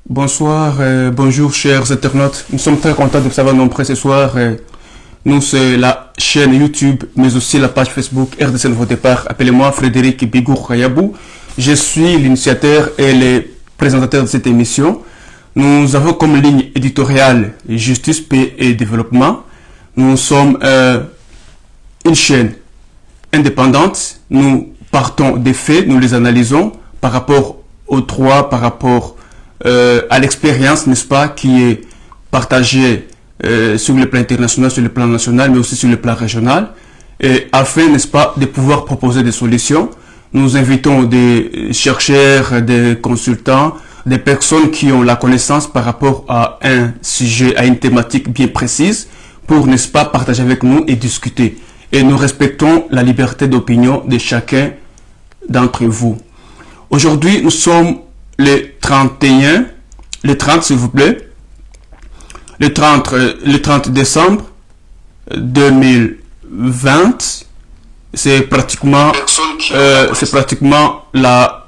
Bonsoir, bonjour chers internautes. Nous sommes très contents de vous avoir nombreux ce soir. Nous, c'est la chaîne YouTube, mais aussi la page Facebook RDC Nouveau Départ. Appelez-moi Frédéric Bigour Kayabou. Je suis l'initiateur et le présentateur de cette émission. Nous avons comme ligne éditoriale Justice, Paix et Développement. Nous sommes une chaîne indépendante. Nous partons des faits, nous les analysons par rapport aux droits, par rapport à l'expérience, n'est-ce pas, qui est partagée sur le plan international, sur le plan national, mais aussi sur le plan régional, et afin, n'est-ce pas, de pouvoir proposer des solutions. Nous invitons des chercheurs, des consultants, des personnes qui ont la connaissance par rapport à un sujet, à une thématique bien précise, pour, n'est-ce pas, partager avec nous et discuter. Et nous respectons la liberté d'opinion de chacun d'entre vous. Aujourd'hui, nous sommes le 30 s'il vous plaît, le 30 décembre 2020, c'est pratiquement la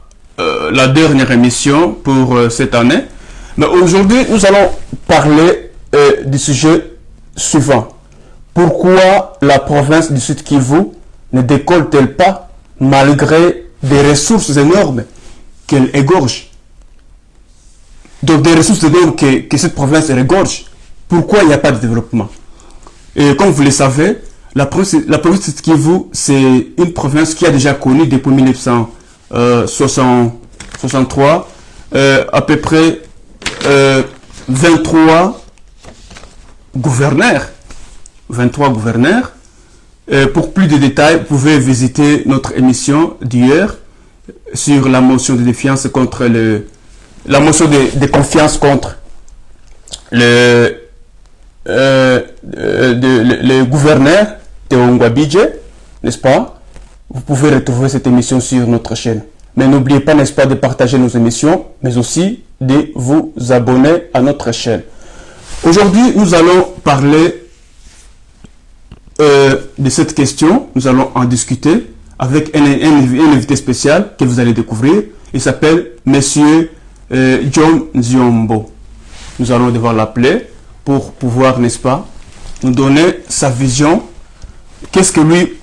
dernière émission pour cette année. Mais aujourd'hui, nous allons parler du sujet suivant. Pourquoi la province du Sud Kivu ne décolle-t-elle pas malgré des ressources énormes qu'elle égorge? Donc des ressources énormes que cette province regorge. Pourquoi il n'y a pas de développement? Et comme vous le savez, la province du Kivu, c'est une province qui a déjà connu depuis 1963 à peu près 23 gouverneurs. 23 gouverneurs. Pour plus de détails, vous pouvez visiter notre émission d'hier sur la motion de défiance contre la motion de confiance contre le gouverneur Théo Ngwabidje, n'est-ce pas? Vous pouvez retrouver cette émission sur notre chaîne. Mais n'oubliez pas, n'est-ce pas, de partager nos émissions, mais aussi de vous abonner à notre chaîne. Aujourd'hui, nous allons parler de cette question. Nous allons en discuter avec un invité spécial que vous allez découvrir. Il s'appelle Monsieur John Nziombo. Nous allons devoir l'appeler pour pouvoir, n'est-ce pas, nous donner sa vision. Qu'est-ce que lui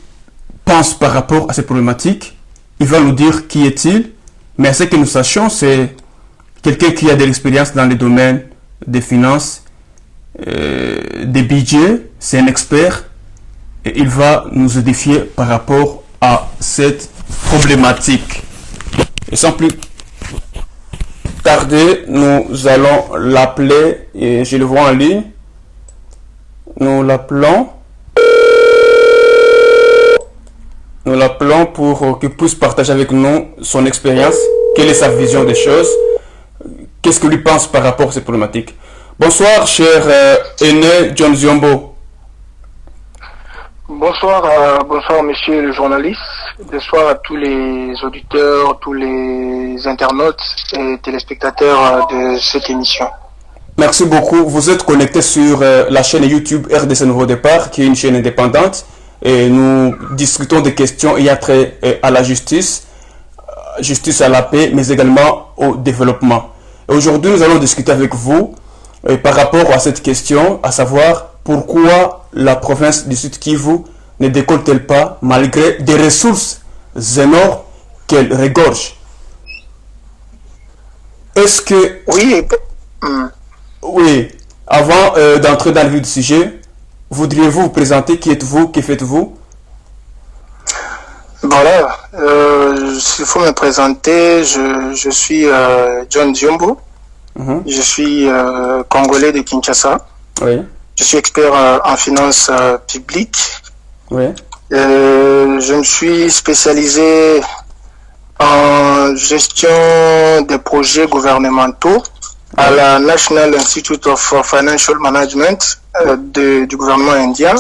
pense par rapport à ces problématiques? Il va nous dire qui est-il, mais ce que nous sachons, c'est quelqu'un qui a de l'expérience dans les domaines des finances, des budgets. C'est un expert et il va nous édifier par rapport à cette problématique. Et sans plus tarder, nous allons l'appeler et je le vois en ligne. Nous l'appelons pour qu'il puisse partager avec nous son expérience, quelle est sa vision des choses, qu'est-ce qu'il lui pense par rapport à ces problématiques. Bonsoir, cher aîné John Nziombo. Bonsoir, bonsoir monsieur le journaliste, bonsoir à tous les auditeurs, tous les internautes et téléspectateurs de cette émission. Merci beaucoup. Vous êtes connecté sur la chaîne YouTube RDC Nouveau Départ, qui est une chaîne indépendante, et nous discutons des questions ayant trait à la justice, justice à la paix, mais également au développement. Et aujourd'hui, nous allons discuter avec vous par rapport à cette question, à savoir pourquoi la province du Sud Kivu ne décolle-t-elle pas malgré des ressources énormes qu'elle regorge? Est-ce que... Oui, avant d'entrer dans le vif du sujet, voudriez-vous vous présenter? Qui êtes-vous? Que faites-vous? Voilà, il faut me présenter, je suis John Nziombo, je suis congolais de Kinshasa. Oui. Je suis expert en finances publiques. Oui. Je me suis spécialisé en gestion des projets gouvernementaux à la National Institute of Financial Management du gouvernement indien.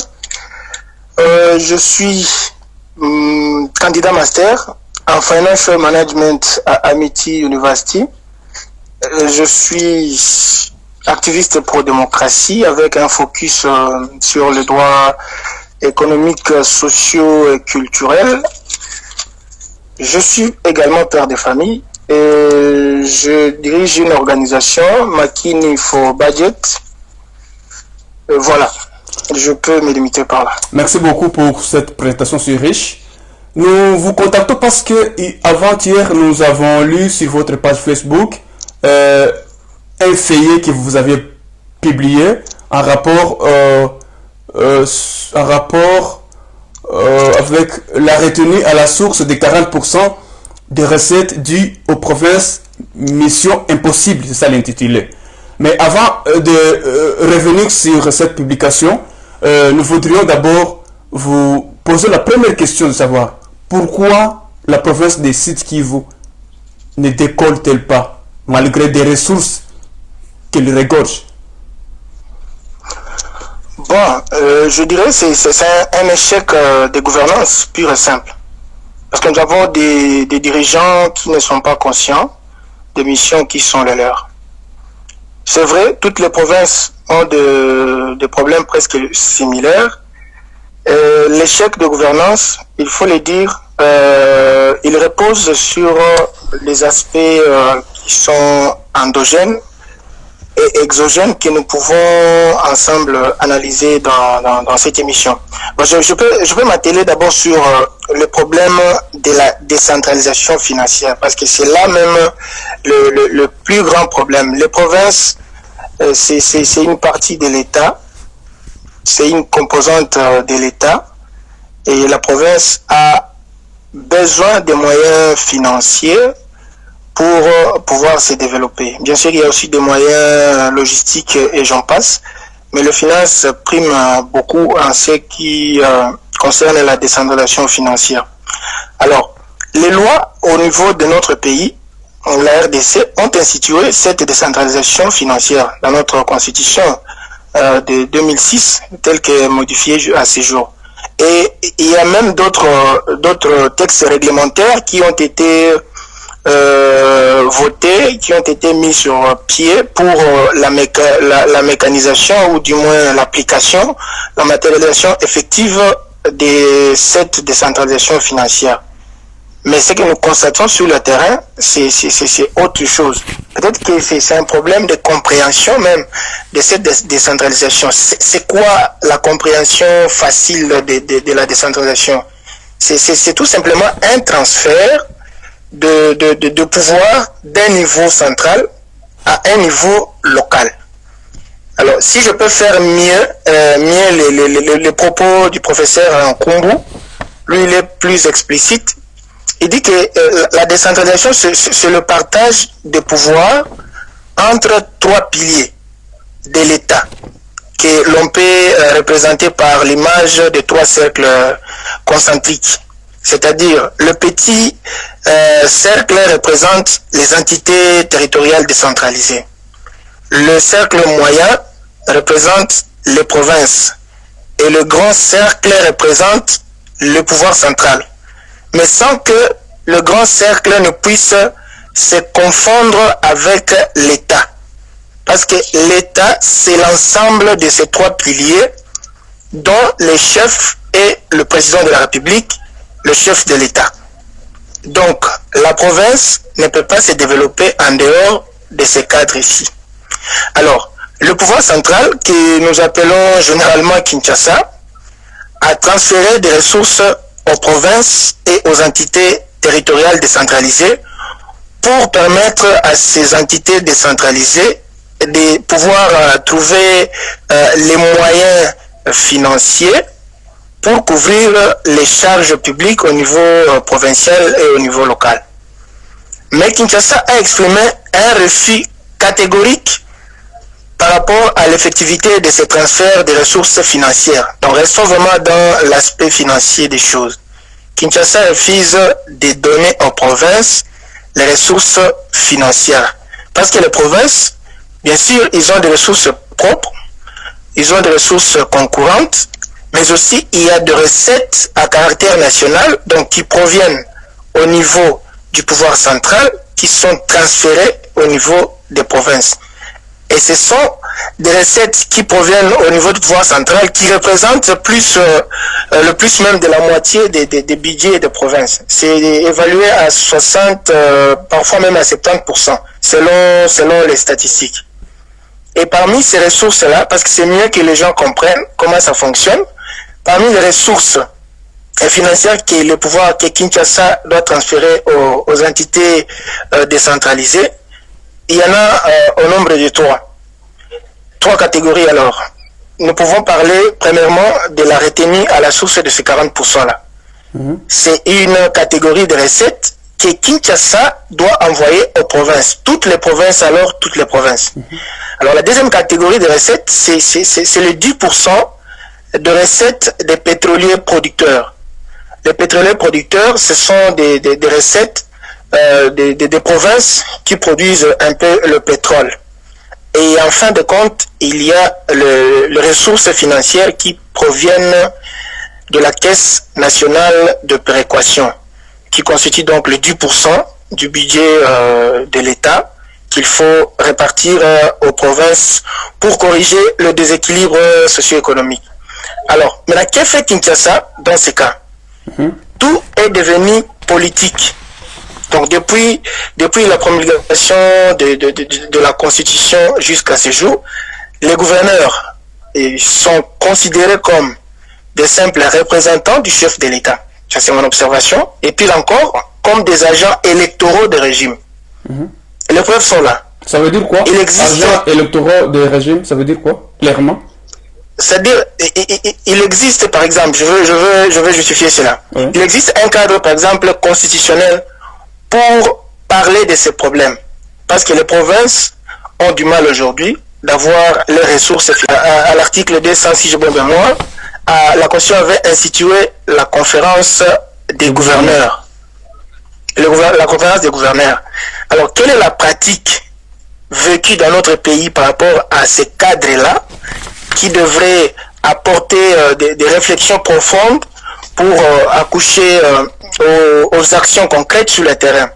Je suis candidat master en Financial Management à Amity University. Je suis activiste pro-démocratie avec un focus sur les droits économiques, sociaux et culturels. Je suis également père de famille et je dirige une organisation, Makini for Budget. Voilà, je peux me limiter par là. Merci beaucoup pour cette présentation si riche. Nous vous contactons parce que avant-hier, nous avons lu sur votre page Facebook un feuillet que vous aviez publié en rapport avec la retenue à la source de 40% des recettes dues aux provinces Mission Impossible, c'est ça l'intitulé. Mais avant de revenir sur cette publication, nous voudrions d'abord vous poser la première question de savoir pourquoi la province des Sud Kivu ne décolle-t-elle pas malgré des ressources qu'elle regorge? Bon, je dirais que c'est un échec de gouvernance pur et simple. Parce que nous avons des dirigeants qui ne sont pas conscients des missions qui sont les leurs. C'est vrai, toutes les provinces ont des problèmes presque similaires. L'échec de gouvernance, il faut le dire, il repose sur les aspects qui sont endogènes et exogènes que nous pouvons ensemble analyser dans cette émission. Bon, je peux m'atteler d'abord sur le problème de la décentralisation financière, parce que c'est là même le plus grand problème. Les provinces, c'est une partie de l'État, c'est une composante de l'État, et la province a besoin de moyens financiers pour pouvoir se développer. Bien sûr, il y a aussi des moyens logistiques et j'en passe, mais le finance prime beaucoup en ce qui concerne la décentralisation financière. Alors, les lois au niveau de notre pays, la RDC, ont institué cette décentralisation financière dans notre constitution de 2006, telle que modifiée à ce jour. Et il y a même d'autres textes réglementaires qui ont été votés, qui ont été mis sur pied pour la mécanisation ou du moins l'application, la matérialisation effective de cette décentralisation financière. Mais ce que nous constatons sur le terrain, c'est autre chose. Peut-être que c'est un problème de compréhension même de cette décentralisation. C'est quoi la compréhension facile de la décentralisation? C'est tout simplement un transfert de pouvoir d'un niveau central à un niveau local. Alors, si je peux faire mieux les propos du professeur Nkumbu, lui il est plus explicite. Il dit que la décentralisation, c'est le partage de pouvoir entre trois piliers de l'État, que l'on peut représenter par l'image de trois cercles concentriques. C'est-à-dire, le petit cercle représente les entités territoriales décentralisées. Le cercle moyen représente les provinces. Et le grand cercle représente le pouvoir central. Mais sans que le grand cercle ne puisse se confondre avec l'État. Parce que l'État, c'est l'ensemble de ces trois piliers dont le chef est le président de la République, le chef de l'État. Donc, la province ne peut pas se développer en dehors de ce cadre ici. Alors, le pouvoir central, que nous appelons généralement Kinshasa, a transféré des ressources aux provinces et aux entités territoriales décentralisées pour permettre à ces entités décentralisées de pouvoir trouver les moyens financiers pour couvrir les charges publiques au niveau provincial et au niveau local. Mais Kinshasa a exprimé un refus catégorique par rapport à l'effectivité de ces transferts de ressources financières. Donc restons vraiment dans l'aspect financier des choses. Kinshasa refuse de donner aux provinces les ressources financières. Parce que les provinces, bien sûr, ils ont des ressources propres, ils ont des ressources concurrentes, mais aussi il y a des recettes à caractère national, donc qui proviennent au niveau du pouvoir central, qui sont transférées au niveau des provinces. Et ce sont des recettes qui proviennent au niveau du pouvoir central qui représentent le plus même de la moitié des budgets des provinces. C'est évalué à 60, parfois même à 70%, selon les statistiques. Et parmi ces ressources-là, parce que c'est mieux que les gens comprennent comment ça fonctionne, parmi les ressources financières que le pouvoir, que Kinshasa doit transférer aux entités décentralisées, il y en a au nombre de trois catégories alors. Nous pouvons parler premièrement de la retenue à la source de ces 40%-là. C'est une catégorie de recettes que Kinshasa doit envoyer aux provinces. Toutes les provinces. Alors la deuxième catégorie de recettes, c'est le 10% de recettes des pétroliers producteurs. Les pétroliers producteurs, ce sont des recettes des provinces qui produisent un peu le pétrole. Et en fin de compte, il y a les ressources financières qui proviennent de la Caisse nationale de péréquation, qui constitue donc le 10% du budget de l'État qu'il faut répartir aux provinces pour corriger le déséquilibre socio-économique. Alors, maintenant, qu'est-ce que fait Kinshasa dans ces cas? Tout est devenu politique. Donc depuis la promulgation de la Constitution jusqu'à ce jour, les gouverneurs sont considérés comme des simples représentants du chef de l'État. Ça c'est mon observation. Et puis encore, comme des agents électoraux de régime. Les preuves sont là. Ça veut dire quoi? Il existe... Agents électoraux de régime, ça veut dire quoi? Clairement. C'est-à-dire, il existe par exemple, je veux justifier cela. Il existe un cadre par exemple constitutionnel pour parler de ces problèmes. Parce que les provinces ont du mal aujourd'hui d'avoir les ressources. À l'article 200, si je me bonne mémoire, la Constitution avait institué la conférence des gouverneurs. La conférence des gouverneurs. Alors, quelle est la pratique vécue dans notre pays par rapport à ces cadres-là qui devraient apporter des réflexions profondes pour accoucher aux actions concrètes sur le terrain?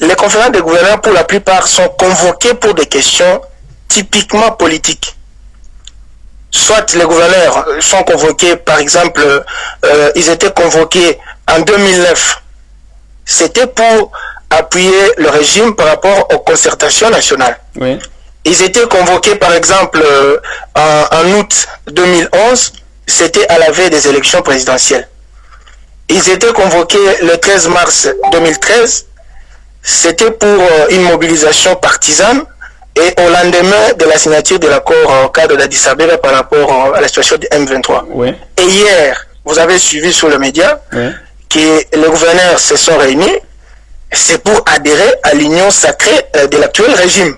Les conférences des gouverneurs, pour la plupart, sont convoquées pour des questions typiquement politiques. Soit les gouverneurs sont convoqués, par exemple, ils étaient convoqués en 2009. C'était pour appuyer le régime par rapport aux concertations nationales. Oui. Ils étaient convoqués, par exemple, en août 2011, c'était à la veille des élections présidentielles. Ils étaient convoqués le 13 mars 2013, c'était pour une mobilisation partisane et au lendemain de la signature de l'accord au cadre d'Addis Abeba par rapport à la situation du M23. Oui. Et hier, vous avez suivi sur les médias que les gouverneurs se sont réunis, c'est pour adhérer à l'union sacrée de l'actuel régime,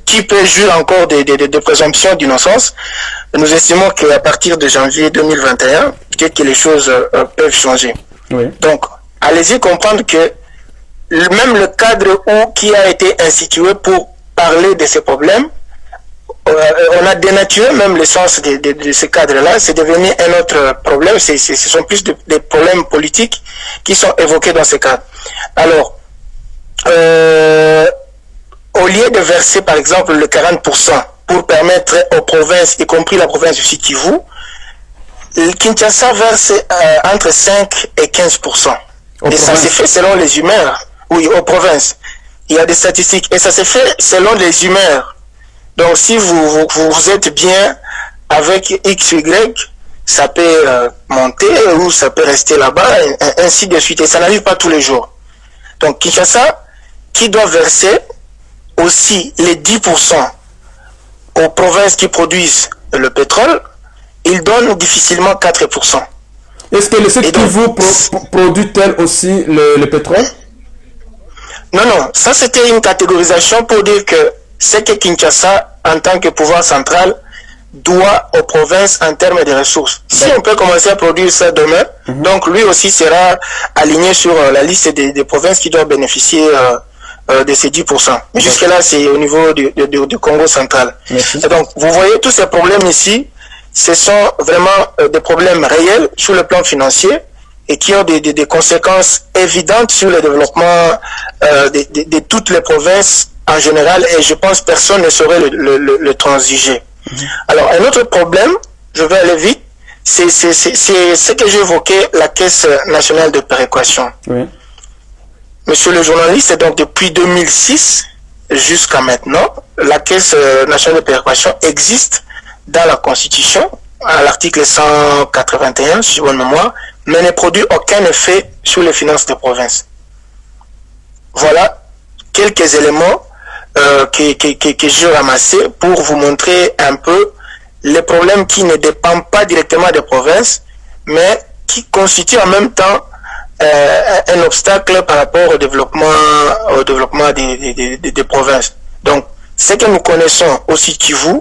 qui peut jurer encore de présomption d'innocence. Nous estimons qu'à partir de janvier 2021, que les choses peuvent changer. Oui. Donc, allez-y comprendre que même le cadre qui a été institué pour parler de ces problèmes, on a dénaturé même le sens de ce cadre-là. C'est devenu un autre problème. Ce sont plus des problèmes politiques qui sont évoqués dans ce cadre. Alors, au lieu de verser par exemple le 40% pour permettre aux provinces, y compris la province du Sud Kivu, Kinshasa verse entre 5 et 15%. Et ça se fait selon les humeurs. Oui, aux provinces. Il y a des statistiques. Et ça se fait selon les humeurs. Donc si vous êtes bien avec X, Y, ça peut monter ou ça peut rester là-bas, ainsi de suite. Et ça n'arrive pas tous les jours. Donc Kinshasa, qui doit verser aussi les 10% aux provinces qui produisent le pétrole, il donne difficilement 4%. Est-ce que le Sud Kivu produit-elle aussi le pétrole? Non, ça c'était une catégorisation pour dire que c'est que Kinshasa, en tant que pouvoir central, doit aux provinces en termes de ressources. Si on peut commencer à produire ça demain, donc lui aussi sera aligné sur la liste des provinces qui doivent bénéficier de ces 10%. Mais jusque-là, c'est au niveau du Congo central. Et donc, vous voyez tous ces problèmes ici, ce sont vraiment des problèmes réels sur le plan financier et qui ont des conséquences évidentes sur le développement de toutes les provinces en général, et je pense que personne ne saurait le transiger. Alors, un autre problème, je vais aller vite, c'est ce que j'évoquais, la Caisse nationale de péréquation. Oui. Monsieur le journaliste, donc depuis 2006 jusqu'à maintenant, la Caisse nationale de péréquation existe dans la Constitution, à l'article 181, si bonne mémoire, mais ne produit aucun effet sur les finances des provinces. Voilà quelques éléments que j'ai ramassés pour vous montrer un peu les problèmes qui ne dépendent pas directement des provinces, mais qui constituent en même temps un obstacle par rapport au développement des provinces. Donc, ce que nous connaissons au Sud-Kivu,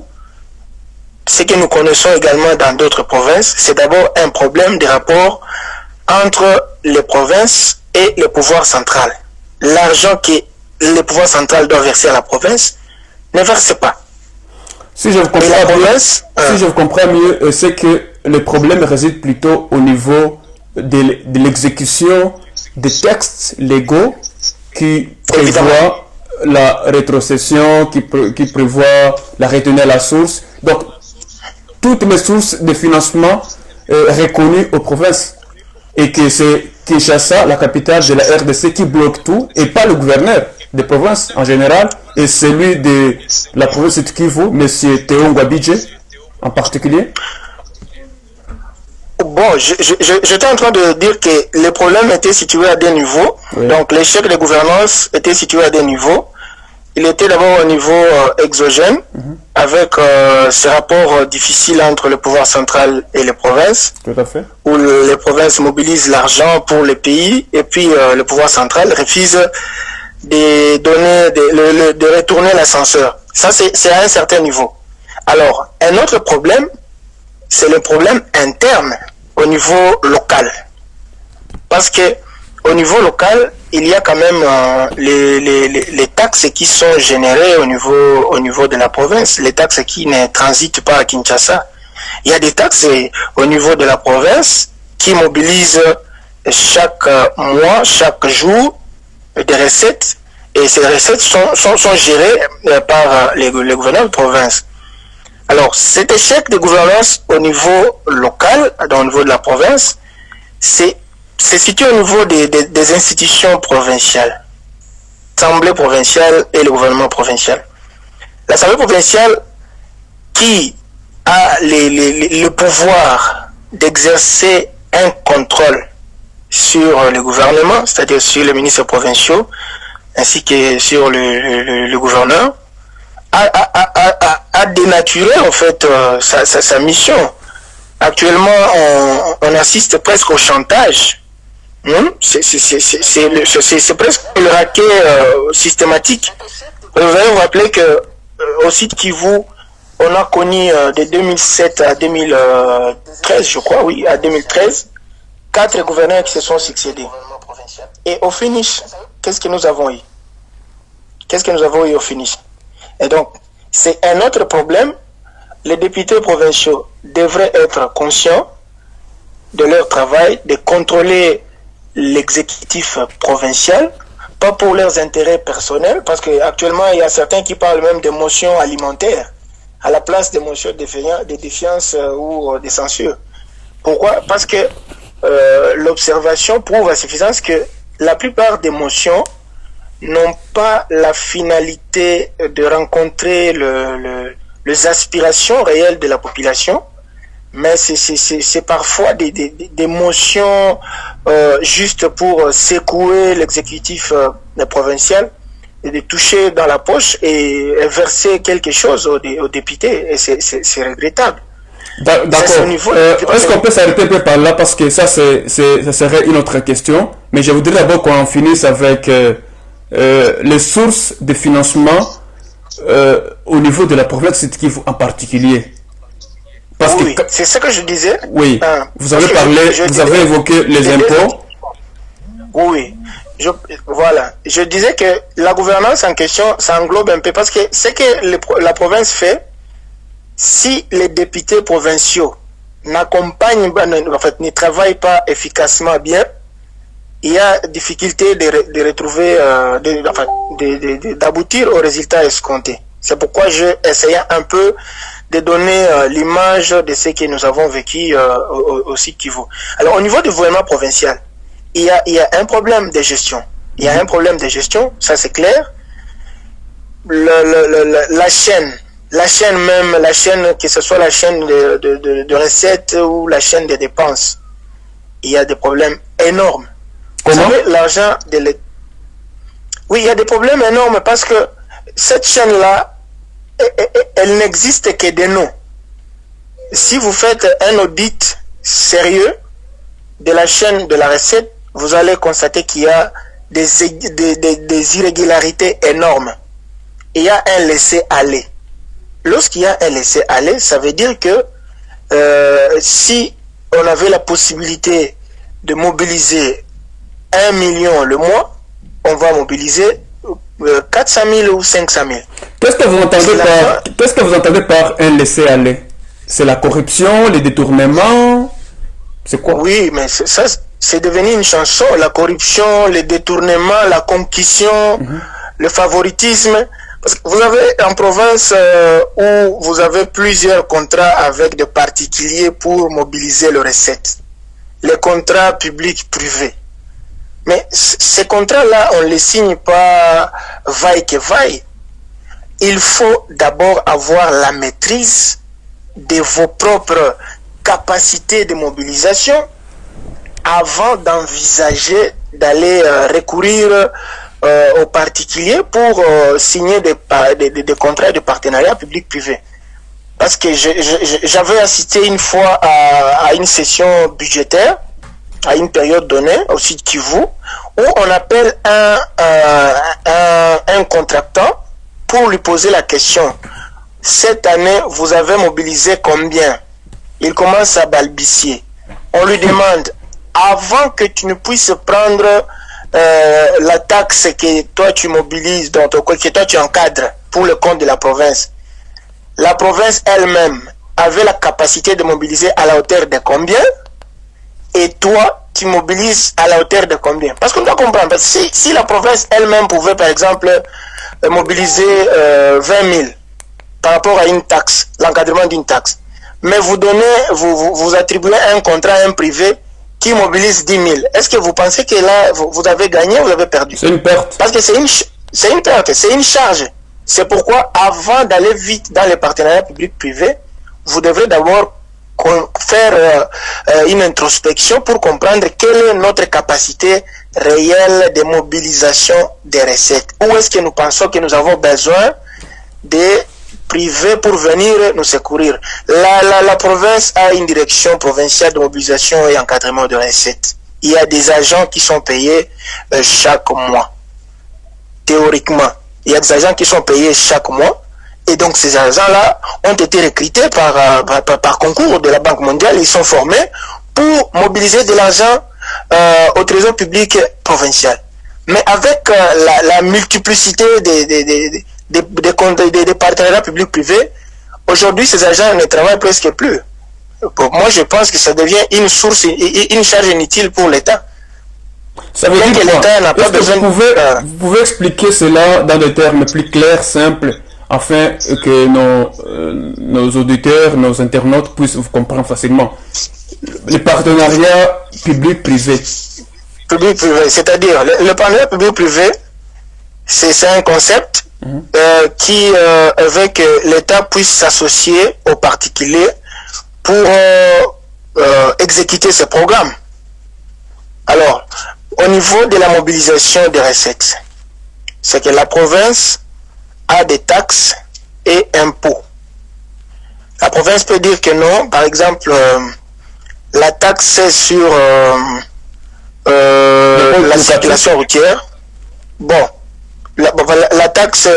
ce que nous connaissons également dans d'autres provinces, c'est d'abord un problème de rapport entre les provinces et le pouvoir central. L'argent que le pouvoir central doit verser à la province ne verse pas. Si je vous comprends mieux, c'est que le problème réside plutôt au niveau de l'exécution des textes légaux qui prévoient la rétrocession, qui prévoient la retenue à la source. Donc, toutes les sources de financement reconnues aux provinces. Et que c'est Kinshasa, la capitale de la RDC, qui bloque tout, et pas le gouverneur des provinces en général, et celui de la province de Kivu, M. Théo Ngwabidje, en particulier. Bon, j'étais en train de dire que les problèmes étaient situés à des niveaux. Oui. Donc, l'échec de gouvernance était situé à des niveaux. Il était d'abord au niveau exogène, avec ces rapports difficiles entre le pouvoir central et les provinces. Tout à fait. Où les provinces mobilisent l'argent pour les pays, et puis le pouvoir central refuse de retourner l'ascenseur. Ça, c'est à un certain niveau. Alors, un autre problème, c'est le problème interne au niveau local. Parce que au niveau local, il y a quand même les taxes qui sont générées au niveau de la province, les taxes qui ne transitent pas à Kinshasa. Il y a des taxes au niveau de la province qui mobilisent chaque mois, chaque jour des recettes, et ces recettes sont gérées par les gouverneurs de province. Alors, cet échec de gouvernance au niveau local, au niveau de la province, c'est situé au niveau des institutions provinciales, l'Assemblée provinciale et le gouvernement provincial. L'Assemblée provinciale qui a le pouvoir d'exercer un contrôle sur le gouvernement, c'est-à-dire sur les ministres provinciaux, ainsi que sur le gouverneur, a dénaturé en fait sa mission. Actuellement, on assiste presque au chantage. C'est presque le racket systématique. Vous allez vous rappeler que au site Kivu, on a connu de 2007 à 2013, je crois, oui, à 2013, 4 gouverneurs qui se sont succédés. Et au finish, qu'est-ce que nous avons eu? Qu'est-ce que nous avons eu au finish? Et donc, c'est un autre problème. Les députés provinciaux devraient être conscients de leur travail, de contrôler l'exécutif provincial, pas pour leurs intérêts personnels, parce qu'actuellement, il y a certains qui parlent même de motions alimentaires à la place des motions de défiance ou de censure. Pourquoi? Parce que l'observation prouve à suffisance que la plupart des motions n'ont pas la finalité de rencontrer les aspirations réelles de la population, mais c'est parfois des motions juste pour secouer l'exécutif provincial et de toucher dans la poche et verser quelque chose aux députés, et c'est regrettable. D'accord. Est-ce qu'on peut s'arrêter un peu par là, parce que ça serait une autre question, mais je voudrais d'abord qu'on en finisse avec les sources de financement au niveau de la province de Kivu en particulier. Parce oui, c'est ce que je disais. Oui, vous avez parlé, vous avez évoqué les impôts. Oui, voilà. Je disais que la gouvernance en question, ça englobe un peu, parce que ce que la province fait, si les députés provinciaux n'accompagnent pas, en fait, ne travaillent pas efficacement bien, il y a difficulté de retrouver, d'aboutir au résultat escompté. C'est pourquoi j'ai essayé un peu de donner l'image de ce que nous avons vécu au site Kivu. Alors, au niveau du gouvernement provincial, il y a un problème de gestion. Il y a un problème de gestion, ça c'est clair. La chaîne, que ce soit la chaîne de recettes ou la chaîne de dépenses, il y a des problèmes énormes. Comment? Vous savez, l'argent de l'État. Oui, il y a des problèmes énormes parce que cette chaîne-là, elle n'existe que de nous. Si vous faites un audit sérieux de la chaîne de la recette, vous allez constater qu'il y a des irrégularités énormes. Il y a un laisser-aller. Lorsqu'il y a un laisser-aller, ça veut dire que si on avait la possibilité de mobiliser 1 million le mois, on va mobiliser 400 000 ou 500 000. Qu'est-ce que vous entendez par un laisser-aller? C'est la corruption, les détournements? C'est quoi? Oui, mais ça, c'est devenu une chanson. La corruption, les détournements, la concussion, le favoritisme. Parce que vous avez en province où vous avez plusieurs contrats avec des particuliers pour mobiliser les recettes. Les contrats publics-privés. Mais ces contrats-là, on ne les signe pas vaille que vaille. Il faut d'abord avoir la maîtrise de vos propres capacités de mobilisation avant d'envisager d'aller recourir aux particuliers pour signer des contrats de partenariat public-privé. Parce que j'avais assisté une fois à une session budgétaire, à une période donnée, au site Kivu, où on appelle un contractant pour lui poser la question. Cette année, vous avez mobilisé combien? Il commence à balbutier. On lui demande, avant que tu ne puisses prendre la taxe que toi tu mobilises, que toi tu encadres pour le compte de la province elle-même avait la capacité de mobiliser à la hauteur de combien? Et toi, tu mobilises à la hauteur de combien? Parce qu'on doit comprendre, si la province elle-même pouvait, par exemple, mobiliser 20 000 par rapport à une taxe, l'encadrement d'une taxe, mais vous attribuez un contrat à un privé qui mobilise 10 000, est-ce que vous pensez que là, vous avez gagné ou vous avez perdu? C'est une perte. Parce que c'est une perte, c'est une charge. C'est pourquoi, avant d'aller vite dans les partenariats publics-privés, vous devrez d'abord faire une introspection pour comprendre quelle est notre capacité réelle de mobilisation des recettes. Où est-ce que nous pensons que nous avons besoin de privés pour venir nous secourir? La province a une direction provinciale de mobilisation et encadrement de recettes. Il y a des agents qui sont payés chaque mois. Théoriquement, il y a des agents qui sont payés chaque mois. Et donc ces agents-là ont été recrutés par concours de la Banque mondiale. Ils sont formés pour mobiliser de l'argent au trésor public provincial. Mais avec la multiplicité des partenariats publics-privés, aujourd'hui ces agents ne travaillent presque plus. Pour moi, je pense que ça devient une charge inutile pour l'État. Ça veut dire que l'État n'a pas besoin. Vous pouvez expliquer cela dans des termes plus clairs, simples, afin que nos auditeurs, nos internautes puissent vous comprendre facilement. Les partenariats public-privé. Public-privé, c'est-à-dire le partenariat public-privé, c'est un concept qui veut que l'État puisse s'associer aux particuliers pour exécuter ce programme. Alors, au niveau de la mobilisation des recettes, c'est que la province a des taxes et impôts. La province peut dire que non. Par exemple, la taxe sur la circulation routière. Bon, la taxe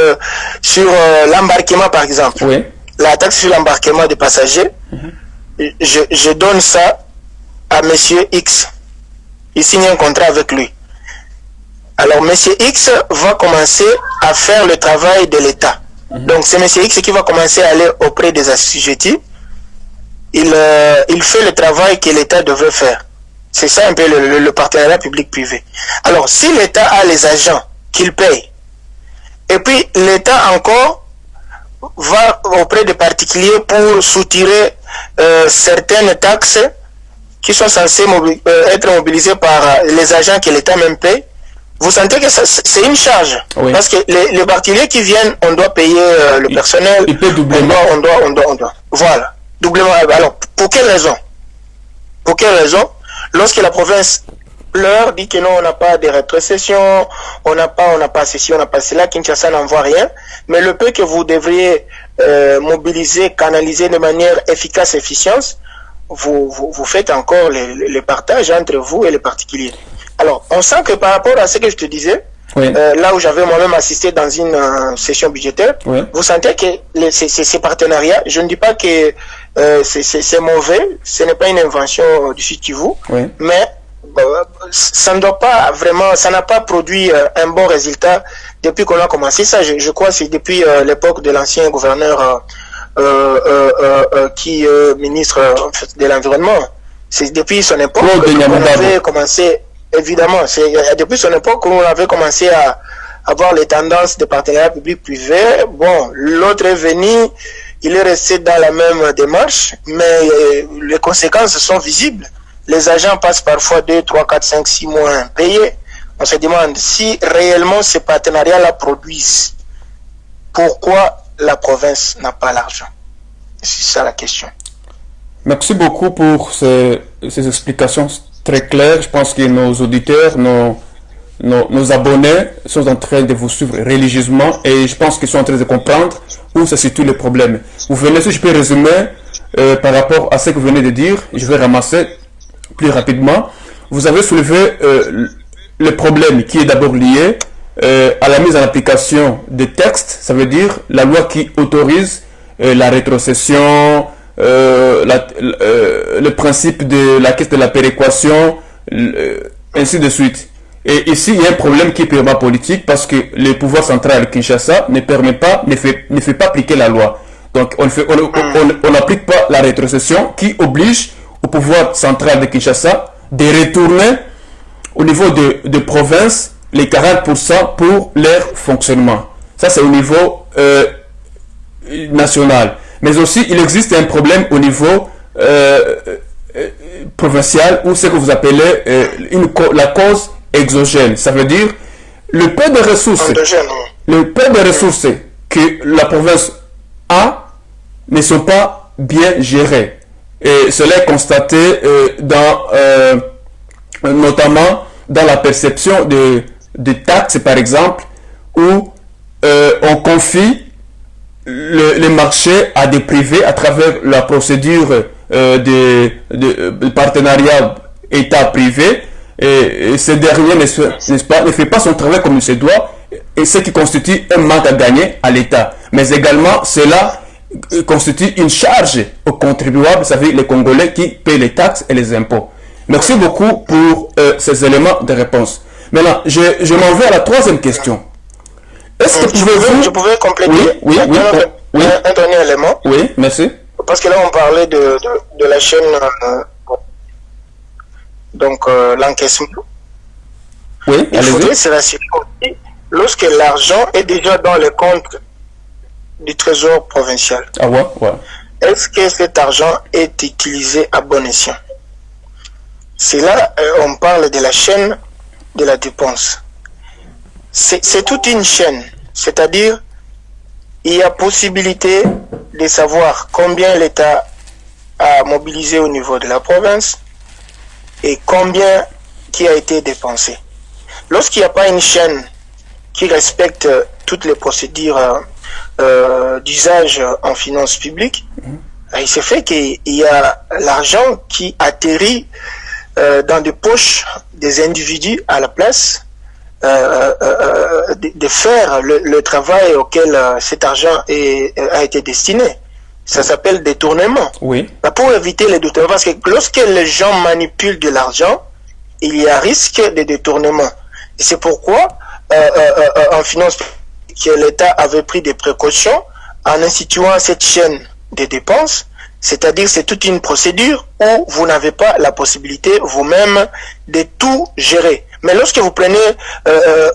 sur l'embarquement, par exemple. Oui. La taxe sur l'embarquement des passagers, je donne ça à monsieur X. Il signe un contrat avec lui. Alors, monsieur X va commencer à faire le travail de l'État. Donc, c'est monsieur X qui va commencer à aller auprès des assujettis. Il fait le travail que l'État devrait faire. C'est ça un peu le partenariat public-privé. Alors, si l'État a les agents qu'il paye, et puis l'État encore va auprès des particuliers pour soutirer certaines taxes qui sont censées être mobilisées par les agents que l'État même paye, vous sentez que c'est une charge. Oui. Parce que les particuliers qui viennent, on doit payer le personnel. Il peut doublement. On doit. Voilà. Doublement. Alors, pour quelle raison? Pour quelle raison? Lorsque la province leur dit que non, on n'a pas de rétrocession, on n'a pas ceci, on n'a pas cela, Kinshasa n'envoie rien, mais le peu que vous devriez mobiliser, canaliser de manière efficace et efficiente, vous faites encore les partages entre vous et les particuliers. Alors, on sent que par rapport à ce que je te disais, oui. Là où j'avais moi-même assisté dans une session budgétaire, oui. Vous sentez que ces partenariats, je ne dis pas que c'est mauvais, ce n'est pas une invention du Sud Kivu, oui. Mais ça ne doit pas vraiment, ça n'a pas produit un bon résultat depuis qu'on a commencé ça. Je crois que c'est depuis l'époque de l'ancien gouverneur qui est ministre de l'environnement. C'est depuis son époque qu'on avait commencé. Évidemment, c'est depuis son époque qu'on avait commencé à avoir les tendances de partenariat public-privé. Bon, l'autre est venu, il est resté dans la même démarche, mais les conséquences sont visibles. Les agents passent parfois 2, 3, 4, 5, 6 mois impayés. On se demande si réellement ces partenariats-là produisent. Pourquoi la province n'a pas l'argent? C'est ça la question. Merci beaucoup pour ces explications très claires. Je pense que nos auditeurs, nos abonnés sont en train de vous suivre religieusement et je pense qu'ils sont en train de comprendre où se situent les problèmes. Vous venez, si je peux résumer par rapport à ce que vous venez de dire, je vais ramasser plus rapidement. Vous avez soulevé le problème qui est d'abord lié à la mise en application des textes, ça veut dire la loi qui autorise la rétrocession, le principe de la caisse de la péréquation, ainsi de suite. Et ici, il y a un problème qui est purement politique parce que le pouvoir central de Kinshasa ne fait pas appliquer la loi. Donc, on n'applique pas la rétrocession qui oblige au pouvoir central de Kinshasa de retourner au niveau de province les 40% pour leur fonctionnement. Ça, c'est au niveau national. Mais aussi, il existe un problème au niveau provincial ou ce que vous appelez la cause exogène. Ça veut dire le peu de ressources, que la province a ne sont pas bien gérées. Et cela est constaté notamment dans la perception de taxes, par exemple, où on confie le marché à des privés à travers la procédure de partenariat État-privé. Et ce dernier ne fait pas son travail comme il se doit, et ce qui constitue un manque à gagner à l'État. Mais également, cela constitue une charge aux contribuables, c'est-à-dire les Congolais qui paient les taxes et les impôts. Merci beaucoup pour ces éléments de réponse. Maintenant, je m'en vais à la troisième question. Est-ce que je pouvais compléter un dernier élément? Oui, merci. Parce que là, on parlait de la chaîne, l'encaissement. Oui, il faudrait se rassurer aussi lorsque l'argent est déjà dans le compte du trésor provincial. Ah ouais. Est-ce que cet argent est utilisé à bon escient? C'est là, on parle de la chaîne de la dépense. C'est toute une chaîne, c'est-à-dire il y a possibilité de savoir combien l'État a mobilisé au niveau de la province et combien qui a été dépensé. Lorsqu'il n'y a pas une chaîne qui respecte toutes les procédures d'usage en finances publiques, il se fait qu'il y a l'argent qui atterrit dans des poches des individus à la place de faire le travail auquel cet argent a été destiné. Ça s'appelle détournement. Oui. Pour éviter les détournements, parce que lorsque les gens manipulent de l'argent, il y a risque de détournement. Et c'est pourquoi, en finance, que l'État avait pris des précautions en instituant cette chaîne de dépenses C'est-à-dire, c'est toute une procédure où vous n'avez pas la possibilité vous-même de tout gérer. Mais lorsque vous prenez,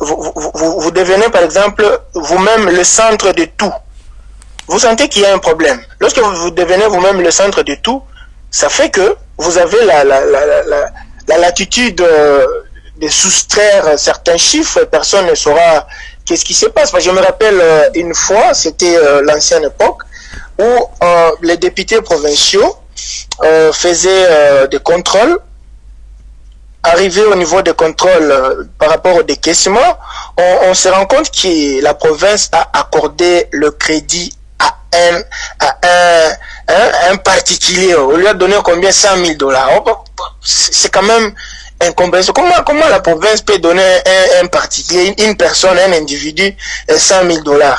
vous devenez par exemple vous-même le centre de tout, vous sentez qu'il y a un problème. Lorsque vous devenez vous-même le centre de tout, ça fait que vous avez la latitude de soustraire certains chiffres, personne ne saura qu'est-ce qui se passe. Je me rappelle une fois, c'était l'ancienne époque, où les députés provinciaux faisaient des contrôles. Arrivé au niveau des contrôles par rapport au décaissement, on se rend compte que la province a accordé le crédit à un particulier. On lui a donné combien? 100 000 $. C'est quand même incompréhensible. Comment la province peut donner un particulier, une personne, un individu, 100 000 $?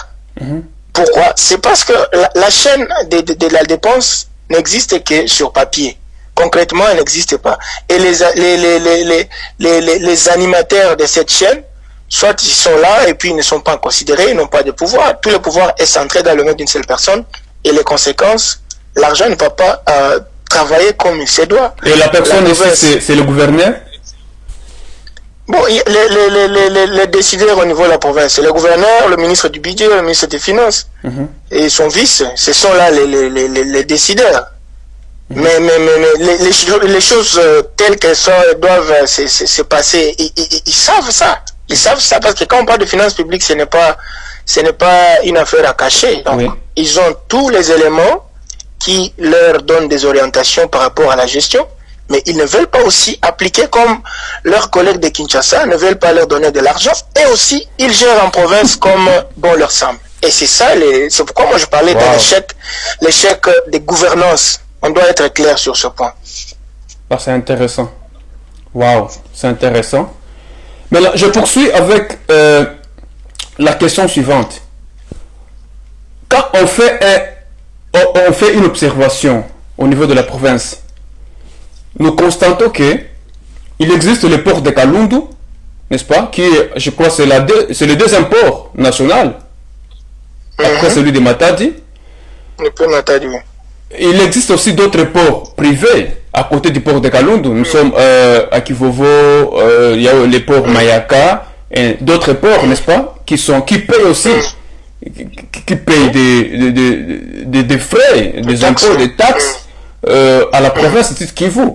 Pourquoi? C'est parce que la chaîne de la dépense n'existe que sur papier. Concrètement, elle n'existe pas. Et les animateurs de cette chaîne, soit ils sont là et puis ils ne sont pas considérés, ils n'ont pas de pouvoir. Tout le pouvoir est centré dans le main d'une seule personne. Et les conséquences, l'argent ne va pas travailler comme il se doit. Et la personne ici, c'est le gouverneur? Bon, les décideurs au niveau de la province, le gouverneur, le ministre du budget, le ministre des finances et son vice, ce sont là les décideurs. Mais les choses telles qu'elles sont doivent se passer. Ils savent ça. Ils savent ça parce que quand on parle de finances publiques, ce n'est pas une affaire à cacher. Donc, ils ont tous les éléments qui leur donnent des orientations par rapport à la gestion, mais ils ne veulent pas aussi appliquer comme leurs collègues de Kinshasa ne veulent pas leur donner de l'argent, et aussi ils gèrent en province comme bon leur semble. Et c'est ça, c'est pourquoi moi je parlais de l'échec de gouvernance. On doit être clair sur ce point. Ah, c'est intéressant. Waouh, c'est intéressant. Mais là, je poursuis avec la question suivante. Quand on fait une observation au niveau de la province, nous constatons que il existe le port de Kalundu, n'est-ce pas, qui est, je crois, c'est le deuxième port national, après celui de Matadi. Le port Matadi, oui. Il existe aussi d'autres ports privés à côté du port de Kalundu. Nous sommes à Kivovo, il y a les ports Mayaka et d'autres ports, n'est-ce pas, qui payent aussi, qui payent des frais, des impôts, des taxes à la province de Kivu.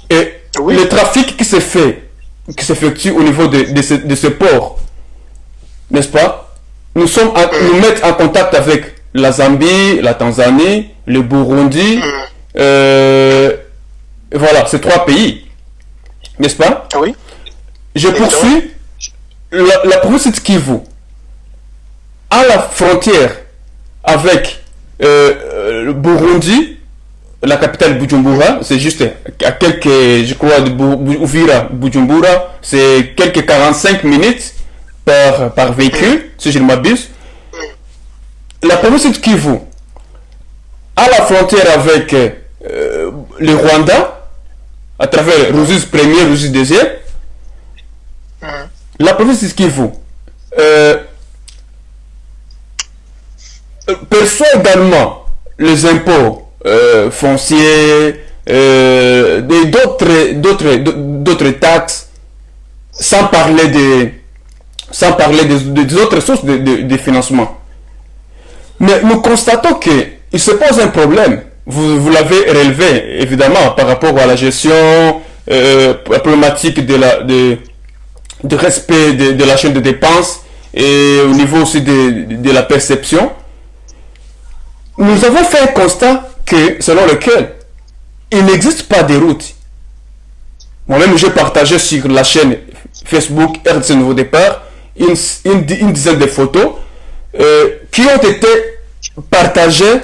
Et le trafic qui s'effectue au niveau de ce port, n'est-ce pas, nous mettons en contact avec la Zambie, la Tanzanie, le Burundi, voilà, ces trois pays, n'est-ce pas? Oui. Je poursuis. La province de Kivu, à la frontière avec le Burundi, la capitale Bujumbura, c'est juste à quelques, je crois, de Uvira, Bujumbura, c'est quelques 45 minutes par véhicule, si je ne m'abuse. La province de Kivu, à la frontière avec le Rwanda, à travers Ruzizi 1er, Ruzizi 2e, la province de Kivu perçoit également les impôts fonciers et d'autres taxes, sans parler des autres sources de financement. Mais nous constatons qu'il se pose un problème. Vous l'avez relevé, évidemment, par rapport à la gestion, la problématique de respect de la chaîne de dépenses et au niveau aussi de la perception. Nous avons fait un constat selon lequel il n'existe pas de route. Moi-même, j'ai partagé sur la chaîne Facebook RDC Nouveau Départ une dizaine de photos qui ont été partagées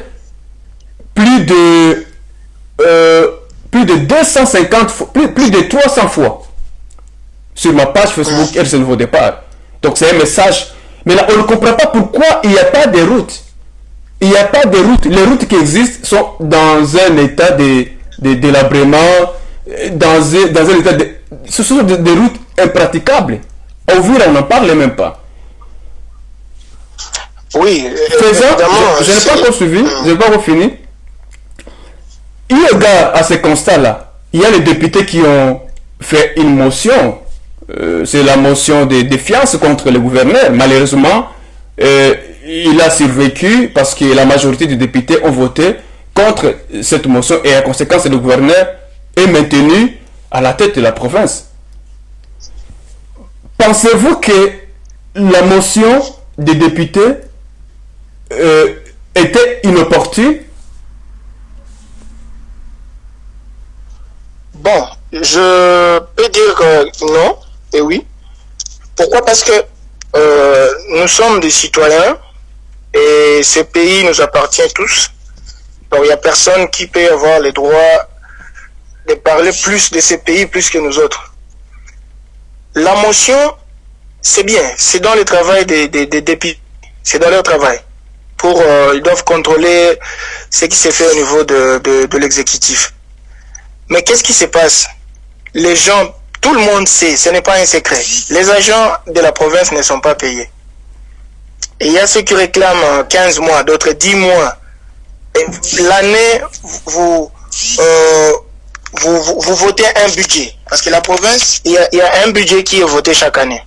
plus de 250 fois, plus de 300 fois sur ma page Facebook RDC Nouveau Départ. Donc c'est un message. Mais là, on ne comprend pas pourquoi il n'y a pas de route. Il n'y a pas de route. Les routes qui existent sont dans un état de délabrement, dans un état de... Ce sont des routes impraticables. Au vu, on n'en parle même pas. Oui, faisant, je n'ai pas encore suivi, je n'ai pas encore fini. eu égard à ces constats-là, il y a les députés qui ont fait une motion. C'est la motion de défiance contre le gouverneur. Malheureusement, il a survécu parce que la majorité des députés ont voté contre cette motion et en conséquence, le gouverneur est maintenu à la tête de la province. Pensez-vous que la motion des députés était inopportune? Bon, je peux dire non et oui. Pourquoi? Parce que nous sommes des citoyens et ce pays nous appartient tous. Donc il n'y a personne qui peut avoir le droit de parler plus de ce pays plus que nous autres. La motion, c'est bien, c'est dans le travail des députés, c'est dans leur travail. Ils doivent contrôler ce qui se fait au niveau de l'exécutif. Mais qu'est-ce qui se passe? Les gens, tout le monde sait, ce n'est pas un secret. Les agents de la province ne sont pas payés. Et il y a ceux qui réclament 15 mois, d'autres 10 mois. L'année, vous votez un budget. Parce que la province, il y a un budget qui est voté chaque année.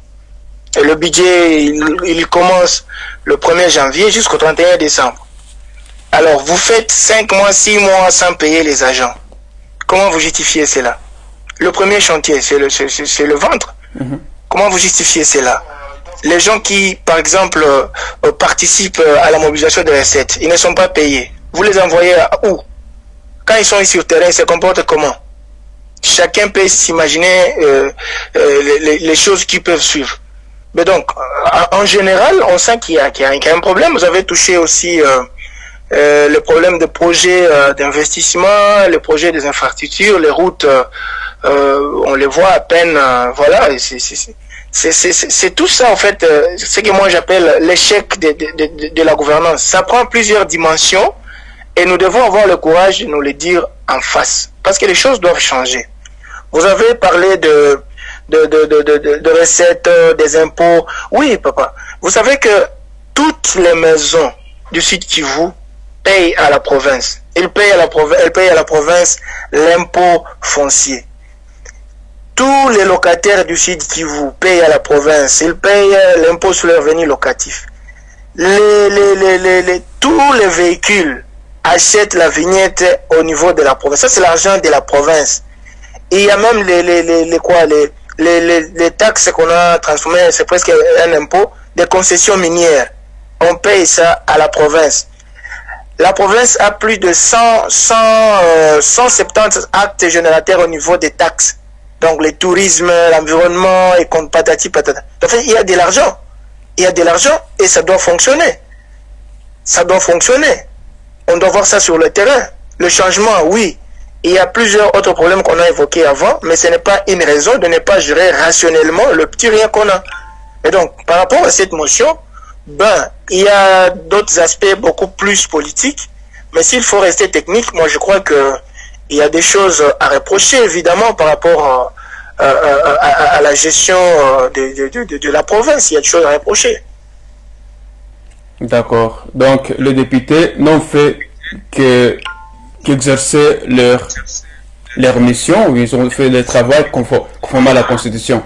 Et le budget, il commence le 1er janvier jusqu'au 31 décembre. Alors, vous faites 5 mois, 6 mois sans payer les agents. Comment vous justifiez cela? Le premier chantier, c'est le ventre. Comment vous justifiez cela? Les gens qui, par exemple, participent à la mobilisation des recettes, ils ne sont pas payés. Vous les envoyez à où? Quand ils sont sur le terrain, ils se comportent comment? Chacun peut s'imaginer les choses qui peuvent suivre. Mais donc, en général, on sent qu'il y a un problème. Vous avez touché aussi le problème de projets d'investissement, les projets des infrastructures, les routes, on les voit à peine. Voilà, c'est tout ça en fait, ce que moi j'appelle l'échec de la gouvernance. Ça prend plusieurs dimensions et nous devons avoir le courage de nous le dire en face. Parce que les choses doivent changer. Vous avez parlé de recettes, des impôts. Oui, papa. Vous savez que toutes les maisons du Sud Kivu payent à la province. Elles payent à la province l'impôt foncier. Tous les locataires du Sud Kivu payent à la province. Ils payent l'impôt sur le revenu locatif. Tous les véhicules achètent la vignette au niveau de la province. Ça, c'est l'argent de la province. Et il y a même les taxes qu'on a transformées, c'est presque un impôt, des concessions minières. On paye ça à la province. La province a plus de 170 actes générateurs au niveau des taxes. Donc le tourisme, l'environnement, et compte patati patata. En fait, il y a de l'argent. Il y a de l'argent et ça doit fonctionner. Ça doit fonctionner. On doit voir ça sur le terrain. Le changement, oui. Il y a plusieurs autres problèmes qu'on a évoqués avant, mais ce n'est pas une raison de ne pas gérer rationnellement le petit rien qu'on a. Et donc, par rapport à cette motion, il y a d'autres aspects beaucoup plus politiques, mais s'il faut rester technique, moi je crois que il y a des choses à reprocher, évidemment, par rapport à la gestion de la province. Il y a des choses à reprocher. D'accord. Donc, les députés n'ont fait qu'exercer leur mission, ou ils ont fait le travail conformément à la Constitution.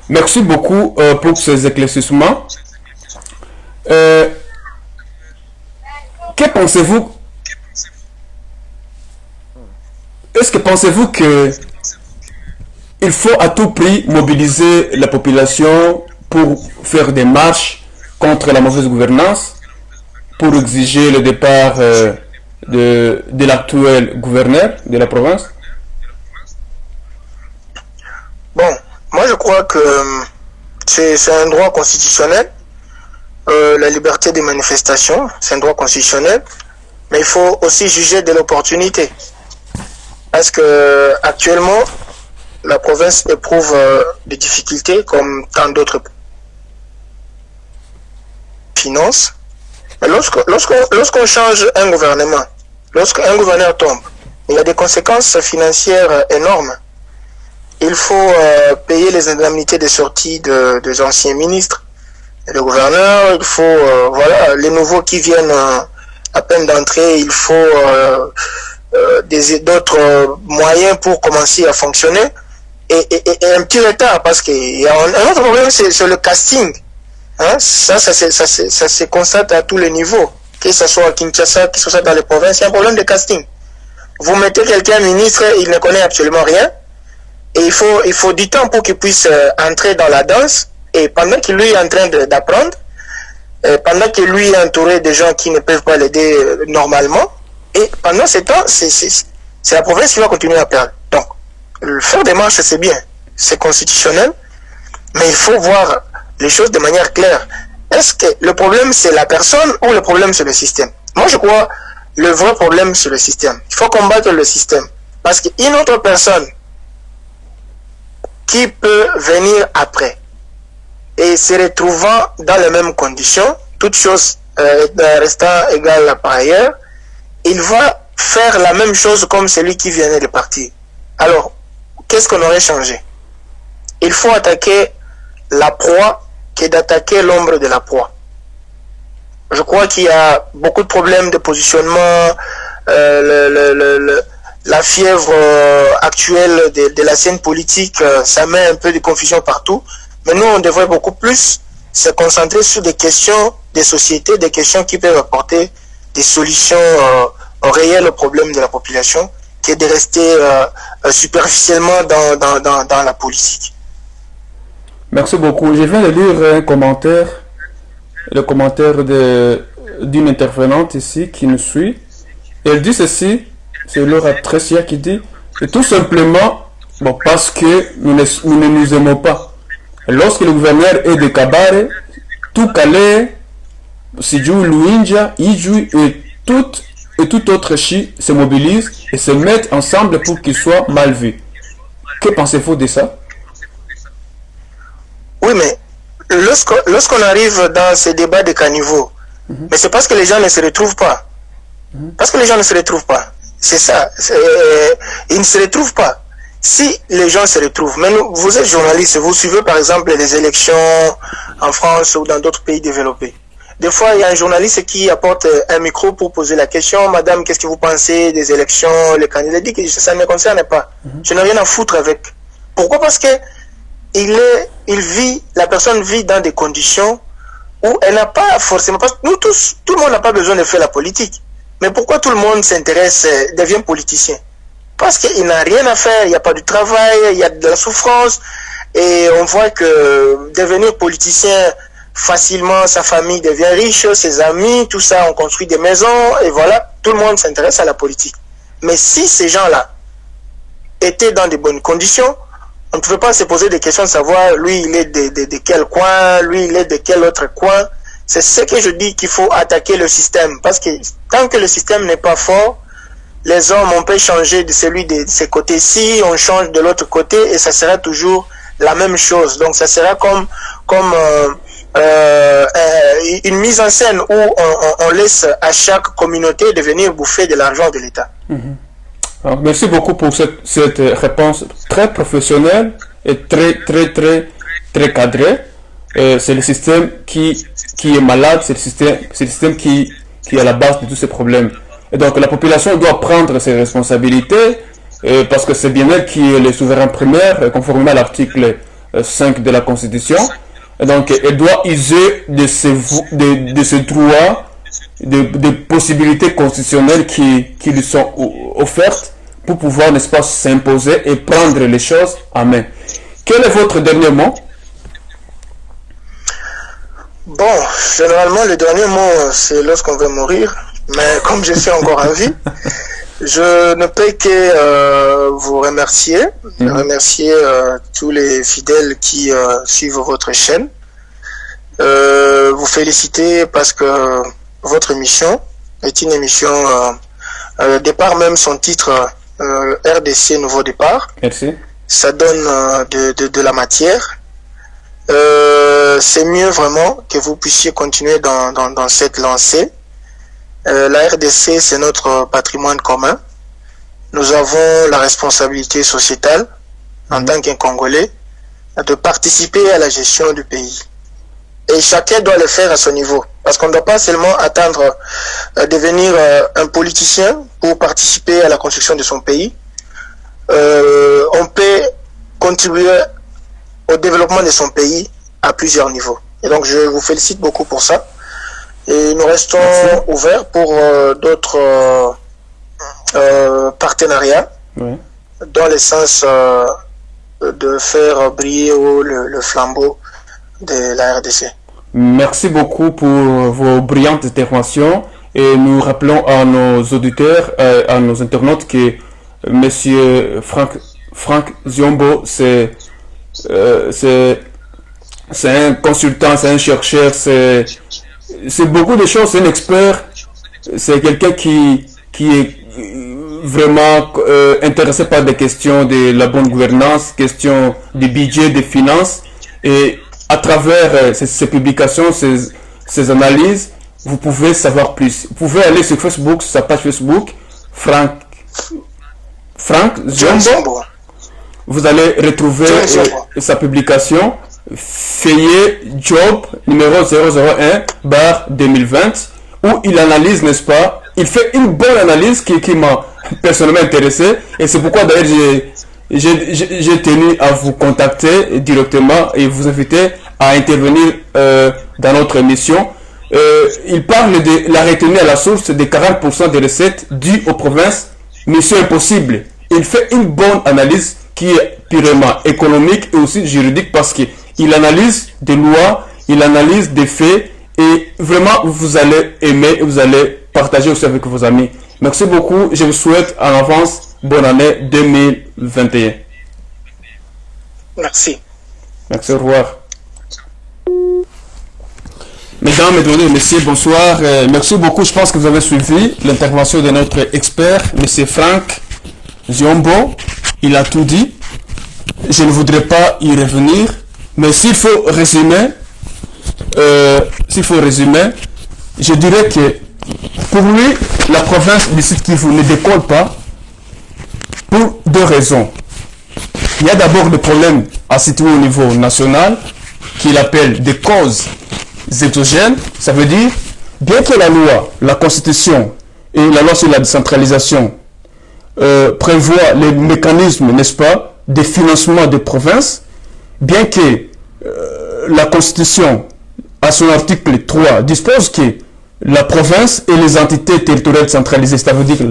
Merci beaucoup pour ces éclaircissements. Que pensez-vous? Est-ce que pensez-vous que il faut à tout prix mobiliser la population pour faire des marches contre la mauvaise gouvernance, pour exiger le départ de l'actuel gouverneur de la province? Bon, moi je crois que c'est un droit constitutionnel. La liberté des manifestations, c'est un droit constitutionnel, mais il faut aussi juger de l'opportunité. Parce que actuellement, la province éprouve des difficultés comme tant d'autres finances. Mais lorsqu'on change un gouvernement, lorsqu'un gouverneur tombe, il y a des conséquences financières énormes. Il faut payer les indemnités de sortie des anciens ministres et de gouverneurs. Il faut, voilà, les nouveaux qui viennent à peine d'entrer, il faut d'autres moyens pour commencer à fonctionner, et un petit retard, parce qu'il y a un autre problème, c'est le casting. Hein? Ça se constate à tous les niveaux, que ce soit à Kinshasa, que ce soit dans les provinces, il y a un problème de casting. Vous mettez quelqu'un ministre, il ne connaît absolument rien, et il faut du temps pour qu'il puisse entrer dans la danse, et pendant qu'il lui est en train d'apprendre, pendant qu'il lui est entouré de gens qui ne peuvent pas l'aider normalement, et pendant ce temps, c'est la province qui va continuer à perdre. Donc, faire des marches, c'est bien, c'est constitutionnel, mais il faut voir les choses de manière claire. Est-ce que le problème c'est la personne ou le problème c'est le système? Moi je crois le vrai problème c'est le système. Il faut combattre le système. Parce qu'une autre personne qui peut venir après et se retrouvant dans les mêmes conditions, toutes choses restant égales par ailleurs, il va faire la même chose comme celui qui venait de partir. Alors, qu'est-ce qu'on aurait changé? Il faut attaquer la proie que d'attaquer l'ombre de la proie. Je crois qu'il y a beaucoup de problèmes de positionnement, la fièvre actuelle de la scène politique, ça met un peu de confusion partout, mais nous on devrait beaucoup plus se concentrer sur des questions de société, des questions qui peuvent apporter des solutions réelles aux problèmes de la population, que de rester superficiellement dans la politique. Merci beaucoup. Je viens de lire un commentaire, le commentaire d'une intervenante ici qui nous suit. Elle dit ceci, c'est Laura Tressia qui dit, et tout simplement, bon, parce que nous ne nous aimons pas. Lorsque le gouverneur est de Kabare, tout Calais, Sijou, Luinja, Iju et tout autre chi se mobilisent et se mettent ensemble pour qu'il soit mal vu. Que pensez-vous de ça? Oui, mais lorsqu'on arrive dans ces débats de caniveau, mais c'est parce que les gens ne se retrouvent pas. Parce que les gens ne se retrouvent pas. C'est ça. Ils ne se retrouvent pas. Si les gens se retrouvent, mais vous êtes journaliste, vous suivez par exemple les élections en France ou dans d'autres pays développés. Des fois, il y a un journaliste qui apporte un micro pour poser la question, Madame, qu'est-ce que vous pensez des élections? Les candidats disent que ça ne me concerne pas. Je n'ai rien à foutre avec. Pourquoi? Parce que la personne vit dans des conditions où elle n'a pas forcément, parce que nous tous, tout le monde n'a pas besoin de faire la politique. Mais pourquoi tout le monde s'intéresse, devient politicien? Parce qu'il n'a rien à faire, il n'y a pas de travail, il y a de la souffrance, et on voit que devenir politicien, facilement, sa famille devient riche, ses amis, tout ça, on construit des maisons, et voilà, tout le monde s'intéresse à la politique. Mais si ces gens-là étaient dans de bonnes conditions, on ne pouvait pas se poser des questions de savoir, lui, il est de quel coin, lui, il est de quel autre coin. C'est ce que je dis qu'il faut attaquer le système. Parce que tant que le système n'est pas fort, les hommes, on peut changer de celui de ces côtés-ci, on change de l'autre côté, et ça sera toujours la même chose. Donc ça sera comme une mise en scène où on laisse à chaque communauté de venir bouffer de l'argent de l'État. Alors, merci beaucoup pour cette réponse très professionnelle et très cadrée. C'est le système qui est malade, c'est le système qui est à la base de tous ces problèmes. Et donc la population doit prendre ses responsabilités parce que c'est bien elle qui est le souverain primaire, conformément à l'article 5 de la Constitution. Et donc elle doit user de ses droits, des possibilités constitutionnelles qui lui sont offertes pour pouvoir, n'est-ce pas, s'imposer et prendre les choses en main. Quel est votre dernier mot? Bon, généralement le dernier mot c'est lorsqu'on veut mourir, mais comme je suis encore en vie, je ne peux que vous remercier, remercier tous les fidèles qui suivent votre chaîne, vous féliciter parce que votre émission est une émission, au départ même son titre, RDC Nouveau Départ. Merci. Ça donne de la matière. C'est mieux vraiment que vous puissiez continuer dans cette lancée. La RDC, c'est notre patrimoine commun. Nous avons la responsabilité sociétale, en tant qu'un Congolais, de participer à la gestion du pays. Et chacun doit le faire à son niveau. Parce qu'on ne doit pas seulement attendre devenir un politicien pour participer à la construction de son pays. On peut contribuer au développement de son pays à plusieurs niveaux. Et donc, je vous félicite beaucoup pour ça. Et nous restons ouverts pour d'autres partenariats, dans le sens de faire briller le flambeau de la RDC. Merci beaucoup pour vos brillantes interventions et nous rappelons à nos auditeurs, à nos internautes que Monsieur Franck Ziombo, c'est un consultant, c'est un chercheur, c'est beaucoup de choses, c'est un expert, c'est quelqu'un qui est vraiment intéressé par des questions de la bonne gouvernance, questions du budget, des finances, et à travers ces publications, ces analyses, vous pouvez savoir plus. Vous pouvez aller sur Facebook, sur sa page Facebook, Franck Ziombo. Vous allez retrouver sa publication, Feuillet Job numéro 001/2020, où il analyse, n'est-ce pas? Il fait une bonne analyse qui m'a personnellement intéressé, et c'est pourquoi d'ailleurs j'ai tenu à vous contacter directement et vous inviter à intervenir dans notre émission. Il parle de la retenue à la source de 40% des recettes dues aux provinces. Mission impossible. Il fait une bonne analyse qui est purement économique et aussi juridique, parce qu'il analyse des lois, il analyse des faits, et vraiment vous allez aimer, vous allez partager aussi avec vos amis. Merci beaucoup. Je vous souhaite en avance bonne année 2021. Merci. Merci, au revoir. Mesdames, Mesdemoiselles et Messieurs, bonsoir. Merci beaucoup. Je pense que vous avez suivi l'intervention de notre expert, M. Franck Ziombo. Il a tout dit. Je ne voudrais pas y revenir, mais s'il faut résumer, je dirais que pour lui, la province du Sud Kivu ne décolle pas pour deux raisons. Il y a d'abord le problème à situer au niveau national, qu'il appelle des causes exogènes. Ça veut dire, bien que la loi, la constitution et la loi sur la décentralisation prévoient les mécanismes, n'est-ce pas, de financement des provinces, bien que la constitution, à son article 3, dispose que la province et les entités territoriales centralisées, c'est-à-dire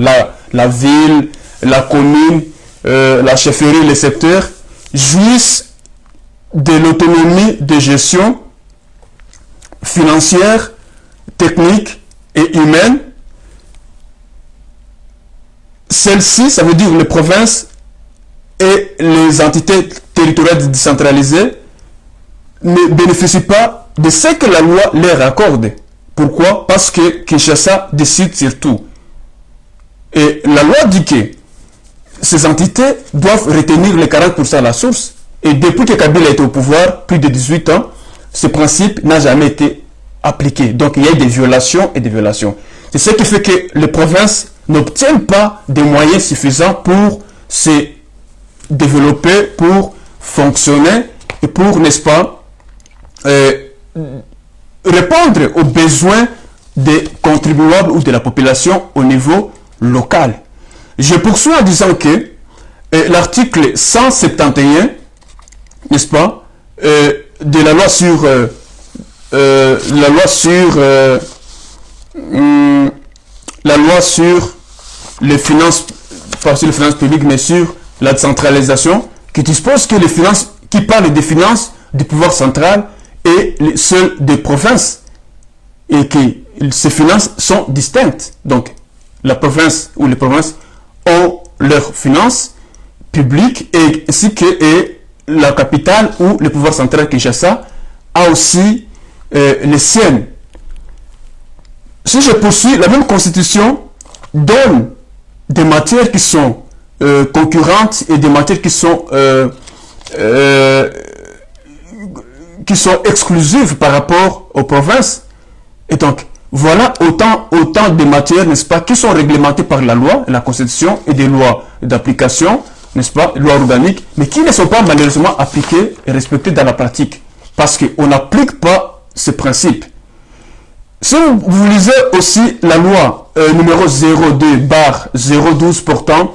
la ville, la commune, la chefferie, les secteurs, jouissent de l'autonomie de gestion financière, technique et humaine. Celle-ci, ça veut dire les provinces et les entités territoriales décentralisées ne bénéficient pas de ce que la loi leur accorde. Pourquoi? Parce que Kinshasa décide sur tout. Et la loi dit que ces entités doivent retenir les 40% à la source. Et depuis que Kabila était au pouvoir, plus de 18 ans, ce principe n'a jamais été appliqué. Donc il y a des violations et des violations. C'est ce qui fait que les provinces n'obtiennent pas des moyens suffisants pour se développer, pour fonctionner et pour, n'est-ce pas, répondre aux besoins des contribuables ou de la population au niveau local. Je poursuis en disant que l'article 171, n'est-ce pas, de la loi sur les finances, pas sur les finances publiques, mais sur la décentralisation, qui dispose que les finances, qui parle des finances du pouvoir central et celles des provinces, et que ces finances sont distinctes. Donc, la province ou les provinces ont leurs finances publiques, et ainsi que la capitale ou le pouvoir central Kinshasa a aussi les siennes. Si je poursuis, la même constitution donne des matières qui sont concurrentes et des matières qui sont exclusives par rapport aux provinces. Et donc, voilà autant de matières, n'est-ce pas, qui sont réglementées par la loi, la constitution et des lois d'application, n'est-ce pas, lois organiques, mais qui ne sont pas malheureusement appliquées et respectées dans la pratique. Parce qu'on n'applique pas ces principes. Si vous lisez aussi la loi numéro 02/012 portant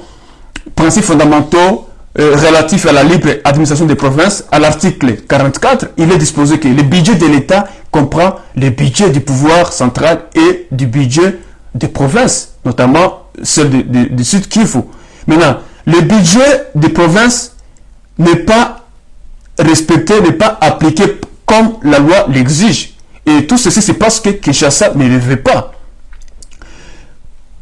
principes fondamentaux relatifs à la libre administration des provinces, à l'article 44, il est disposé que le budget de l'État comprend le budget du pouvoir central et du budget des provinces, notamment celle du Sud Kivu. Maintenant, le budget des provinces n'est pas respecté, n'est pas appliqué comme la loi l'exige. Et tout ceci, c'est parce que Kinshasa ne le veut pas.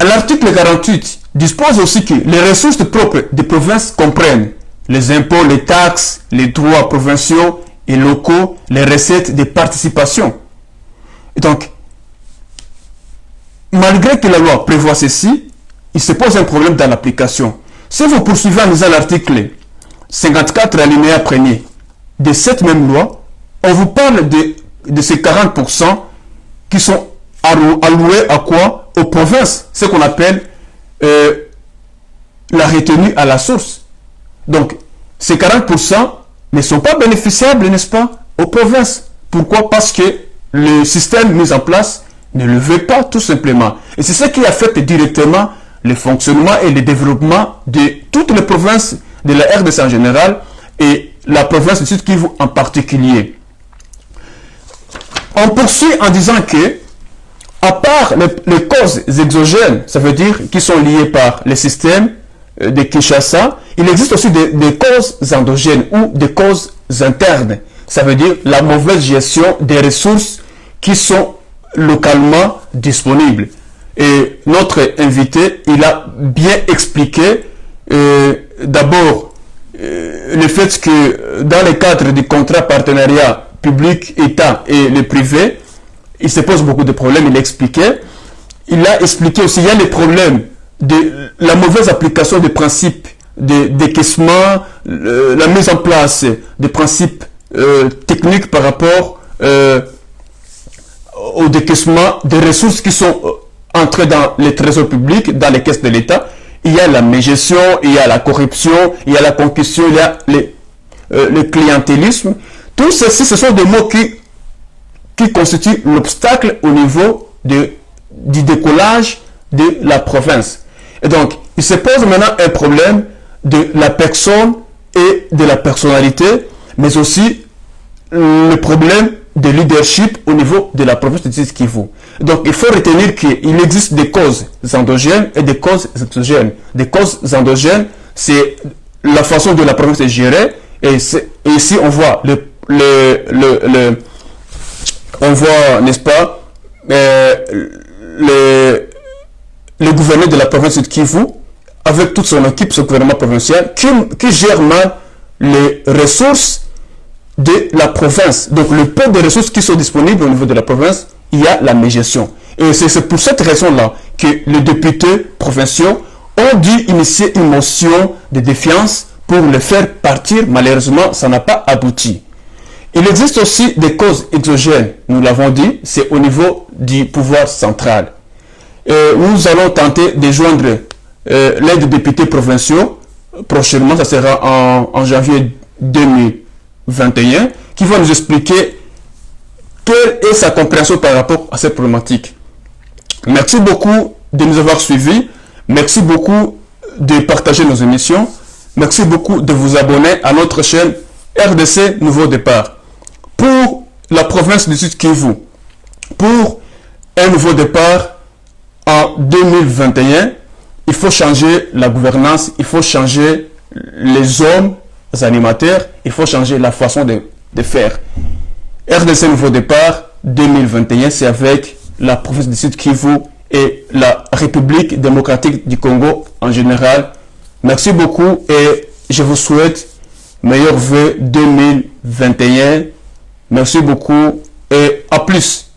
L'article 48 dispose aussi que les ressources propres des provinces comprennent les impôts, les taxes, les droits provinciaux et locaux, les recettes de participation. Et donc, malgré que la loi prévoit ceci, il se pose un problème dans l'application. Si vous poursuivez en lisant l'article 54 alinéa 1er de cette même loi, on vous parle de ces 40% qui sont alloués à quoi? Aux provinces, ce qu'on appelle la retenue à la source. Donc, ces 40% ne sont pas bénéficiables, n'est-ce pas, aux provinces. Pourquoi? Parce que le système mis en place ne le veut pas, tout simplement. Et c'est ce qui affecte directement le fonctionnement et le développement de toutes les provinces de la RDC en général et la province du Sud Kivu en particulier. On poursuit en disant que, à part les causes exogènes, ça veut dire qui sont liées par les systèmes de Kinshasa, il existe aussi des causes endogènes ou des causes internes. Ça veut dire la mauvaise gestion des ressources qui sont localement disponibles. Et notre invité, il a bien expliqué d'abord le fait que dans le cadre du contrat partenariat public, État et le privé, il se pose beaucoup de problèmes, il a expliqué. Il a expliqué aussi, il y a les problèmes de la mauvaise application des principes de décaissement, la mise en place des principes techniques par rapport au décaissement des ressources qui sont entrées dans les trésors publics, dans les caisses de l'État. Il y a la mégestion, il y a la corruption, il y a la concussion, il y a le clientélisme. Tout ceci, ce sont des mots qui constituent l'obstacle au niveau du décollage de la province. Et donc, il se pose maintenant un problème de la personne et de la personnalité, mais aussi le problème de leadership au niveau de la province de Sud Kivu. Donc, il faut retenir qu'il existe des causes endogènes et des causes exogènes. Des causes endogènes, c'est la façon dont la province est gérée, et ici on voit on voit, n'est-ce pas, le gouverneur de la province de Kivu, avec toute son équipe, ce gouvernement provincial, qui gère mal les ressources de la province. Donc, le peu de ressources qui sont disponibles au niveau de la province, il y a la mégestion. Et c'est pour cette raison-là que les députés provinciaux ont dû initier une motion de défiance pour le faire partir. Malheureusement, ça n'a pas abouti. Il existe aussi des causes exogènes, nous l'avons dit, c'est au niveau du pouvoir central. Et nous allons tenter de joindre l'aide des députés provinciaux, prochainement, ça sera en janvier 2021, qui va nous expliquer quelle est sa compréhension par rapport à cette problématique. Merci beaucoup de nous avoir suivis, merci beaucoup de partager nos émissions, merci beaucoup de vous abonner à notre chaîne RDC Nouveau Départ. Pour la province du Sud Kivu, pour un nouveau départ en 2021, il faut changer la gouvernance, il faut changer les hommes animateurs, il faut changer la façon de faire. RDC Nouveau Départ 2021, c'est avec la province du Sud Kivu et la République démocratique du Congo en général. Merci beaucoup et je vous souhaite meilleurs vœux 2021. Merci beaucoup et à plus.